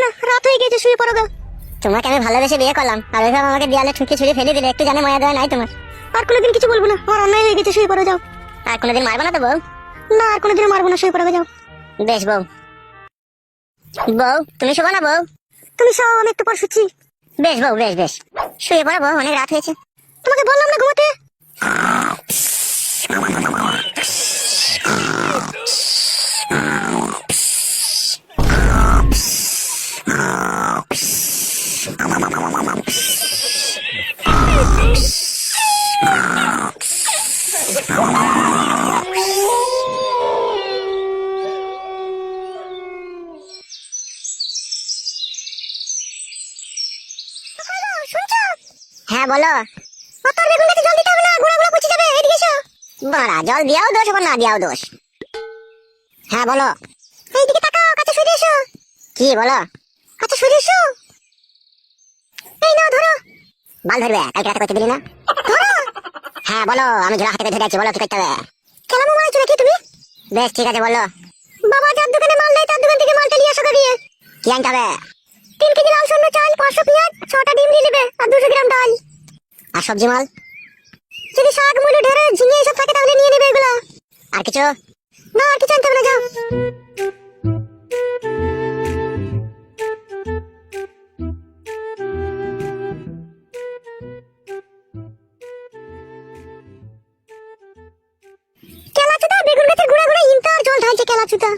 না, রাত হয়ে গেছে, শুয়ে পড়ো গো। তোমাকে আমি ভালোবেসে বিয়ে করলাম, আর ওইভাবে আমাকে দেয়ালে ঠুকে ছুঁড়ে ফেলে দিলে, একটু জানে মায়া দেওয়া নাই তোমার? আর কোনোদিন কিছু বলবো না, আমার অন্যায় হয়ে গেছে, শুয়ে পড়ো যাও। আর কোনোদিন মারবো না তো বউ? না, আর কোনোদিন মারবো না, শুয়ে পড়ো যাও। বেশ বউ। বউ তুমি শোবো না বউ? তুমি সব, আমি একটু পর শুচ্ছি। বেশ বউ, বেশ বেশ, শুয়ে পড়ো বউ, অনেক রাত হয়েছে। তোমাকে বললাম না ঘুমাতে। হ্যাঁ বলো। তোর বেগুন গাছে জল দিতে হবে না, গোড়াগুলো পচে যাবে, এদিকে এসো। বাড়া, জল দিয়াও দোষ, আবার না দিয়াও দোষ। হ্যাঁ বলো। এইদিকে তাকাও, কাছে সরে এসো। কি বলো? কাছে সরে এসো। এই নাও ধরো। বাল ধরবে? কালকে রাতে করতে দিলি না? ধরো। হ্যাঁ বলো, আমি ঝোলা হাতে ধরে আছি, বলো কি করতে হবে? কেন মোবাইল চলে কি তুমি? বেশ ঠিক আছে বলো। বাবা যার দোকানে মাল দেয়, তার দোকান থেকে মালটা নিয়ে আসো গাড়িয়ে। কি আনতে হবে? 3 কেজি লাল সন্ধ্যা চাল, 500 পেঁয়াজ, 6টা ডিম নিয়ে নেবে, আর 200 গ্রাম ডাল। আর সবজি মাল? যদি শাক, মূলো, ঢেঁড়স, ঝিঙে এসব থাকে তাহলে নিয়ে নেবে এগুলো। আর কিছু? না, আর কিছু আনতে হবে না, যাও। কেলাচুদা, বেগুন গাছের গোড়া গোড়া ইনতা আর জল ঢালছে কেলাচুদা।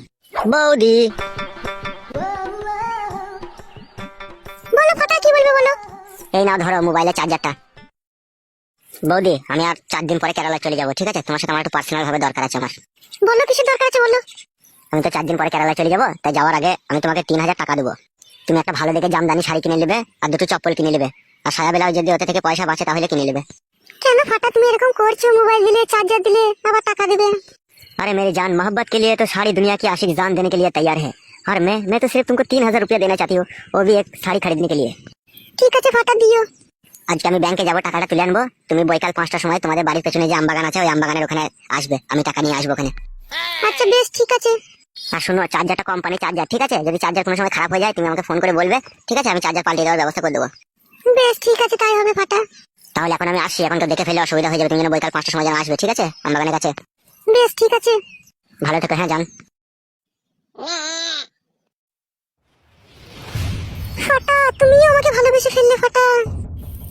বৌদি বলো ফাটা, কি বলবে বলো। এই নাও ধরো মোবাইলের চার্জারটা। বৌদি, আমি আর 4 দিন পরে কেরালা চলে যাবো, ঠিক আছে? তোমার সাথে আমার একটু পার্সোনাল ভাবে দরকার আছে আমার। বলো কিসের দরকার আছে বলো। আমি তো 4 দিন পরে কেরালা চলে যাবো, তাই যাওয়ার আগে আমি তোমাকে 3000 টাকা দেবো। তুমি একটা ভালো দেখে জামদানি শাড়ি কিনে নেবে, আর 2টো চপ্পল কিনে নেবে, আর সায়া ব্লাউজ যদি ওতে থেকে পয়সা বাঁচে তাহলে কিনে নেবে। কেন ফাটা তুমি এরকম করছো? মোবাইল দিলে, চার্জার দিলে, আবার টাকা দেবে। अरे मेरी जान, मोहब्बत के लिए तो सारी दुनिया की आशिक जान देने के लिए तैयार है, और मैं तो सिर्फ तुमको 3000 रुपया देना चाहती हूँ, वो भी एक साड़ी खरीदने के लिए। ঠিক আছে ফাটা, দিও। আজকে আমি ব্যাংকে যাবো, টাকাটা তুলে আনবো। তুমি বৈকাল 5টার সময় তোমাদের বাড়ির পেছনে যে আমবাগান আছে, ওই আমবাগানের ওখানে আসবে, আমি টাকা নিয়ে আসবো ওখানে। আচ্ছা বেশ ঠিক আছে। আর শোনো, চার্জারটা কোম্পানি চার্জার, ঠিক আছে? যদি চার্জার কোনো সময় খারাপ হয়ে যায় তুমি আমাকে ফোন করে বলবে, ঠিক আছে? আমি চার্জার পাল্টে দেওয়ার ব্যবস্থা করে দেবো। বেশ ঠিক আছে, তাই হবে ফাটা। তাহলে এখন আমি আসছি, এখন তো দেখে ফেলে অসুবিধা হয়ে যাবে, তুমি যেন বৈকাল 5টার সময় যেন আসবে, ঠিক আছে? আমবাগানের কাছে। বেশ ঠিক আছে। ভালো থেকো, হ্যাঁ যান। ফাটা, তুমিও আমাকে ভালোবেসে ফেললে ফাটা।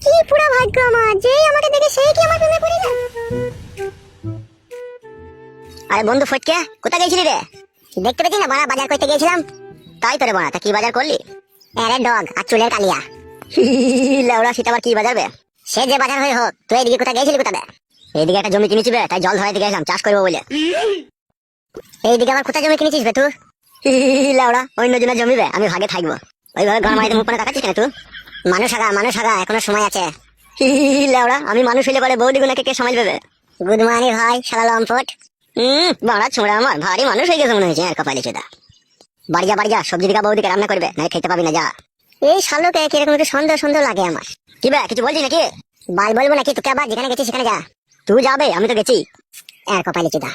কি পুরো ভাগ্য আমার, যেই আমাকে দেখে সেই কি আমার প্রেমে পড়ে যায়। আরে বন্ধু ফটকে, কোথায় গেছিলি রে? দেখতে পেয়েছিস না বাড়া, বাজার করতে গেছিলাম। তাই তো রে বাড়া, তা কি বাজার করলি? আরে ডগ আর চুলের কালিয়া। লেওড়া, সেটা আবার কি বাজারবে? সে যে বাজার হয়ে হোক, তুই এদিকে কোথায় গেছিলি? কোথায়? এইদিকে একটা জমি কিনেছি বে, তাই জল ধরাইতে গেছিলাম, চাষ করবো বলে। এইদিকে আবার কোথায় জমি কিনেছিস বে তুই? লেওড়া, অন্য জনের জমি বে, আমি ভাগে থাকবো। ওইভাবে ঘর মারিতে মুখ করে তাকাচ্ছিস কেন তুই? মানুষ আগা, এখনো সময় আছে। লেওড়া, আমি মানুষ হইলে পরে বৌদি গুনাকে কে সামাল পাবে? গুড মর্নিং ভাই, শালা লম্পট। বাড়া ছোঁড়া, আমার ভারী মানুষ হয়ে গেছে মনে হয়েছে আর কপালে চোদা। বাড়ি যা, সবজি দিকা বৌদিকে রান্না করবে, না খেতে পাবি না, যা। এই শালোকে কিরকম একটু সন্দেহ সন্দেহ লাগে আমার। কি বে, কিছু বলছিস নাকি? বাল বলবো নাকি তোকে? আবার যেখানে গেছিস সেখানে যা। তুই যাবে, আমি তো গেছি। আর কপালে চোদা।